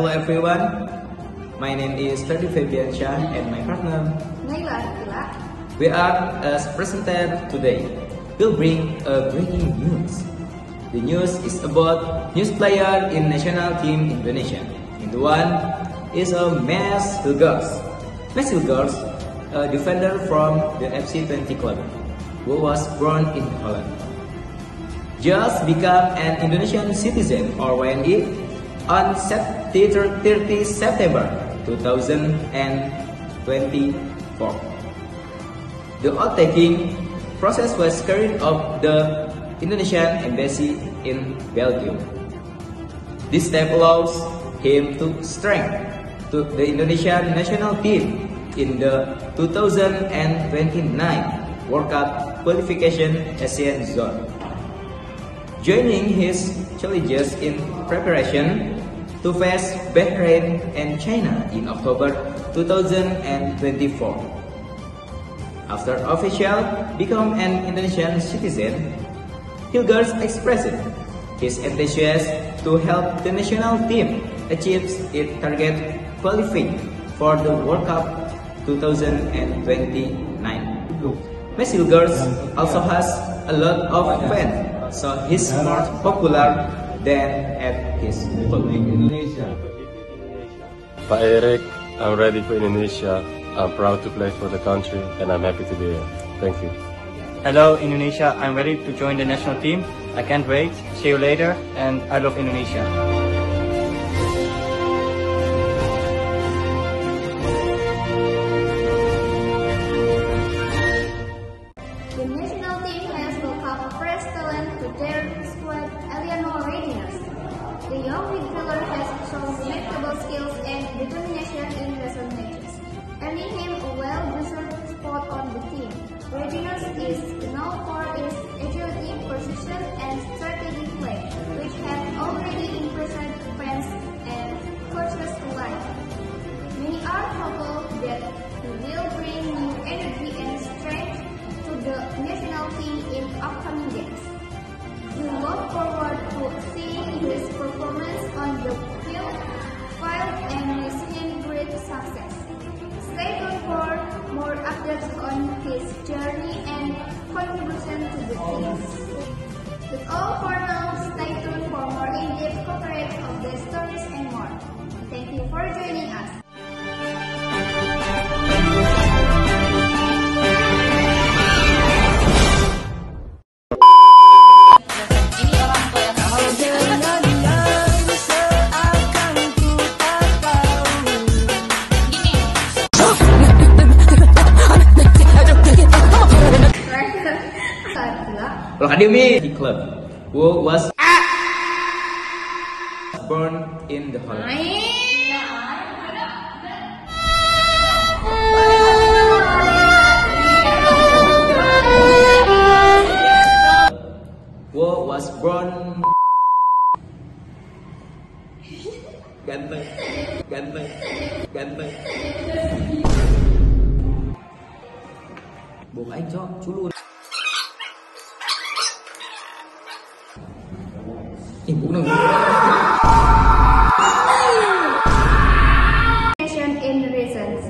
everyone, my name is Ferdi Febiansyah and my partner Naila Akila. We are as presenter today. We'll bring a breaking news. The news is about news player in national team Indonesia. In the one is a Mas Hilgers. Mas Hilgers, a defender from the FC20 club, who was born in Holland. Just become an Indonesian citizen or WNI on 30 September 2024. The oath-taking process was carried out the Indonesian embassy in Belgium. This step allows him to strengthen to the Indonesian national team in the 2029 World Cup qualification ASEAN zone. Joining his challenges in preparation to face Bahrain and China in October 2024. After official become an Indonesian citizen, Hilgers expressed his enthusiasm to help the national team achieve its target qualifying for the World Cup 2029. Mas Hilgers also has a lot of fans, so he's more popular than at his club. Pak Erik, I'm ready for Indonesia. I'm proud to play for the country and I'm happy to be here. Thank you. Hello Indonesia, I'm ready to join the national team. I can't wait. See you later and I love Indonesia. The national team has welcomed fresh talent to their squad, Eliano Reynolds. The young midfielder has shown remarkable skills and determination in recent matches, earning him a well-deserved spot on the team. Reynolds is known for his agility, precision, and strategic play, which have already impressed fans and coaches alike. Many are hopeful that he will bring new energy and strength to the national team in upcoming games. We look forward to seeing his performance on the field and wish him great success. Stay tuned for more updates on his journey and contribution to the team. That's all for now. Stay tuned for more in-depth coverage of the stories and more. Thank you for joining us. Academy club, who was born in the Holland. Who was born ganteng. Buông anh cho chú luôn. In reasons.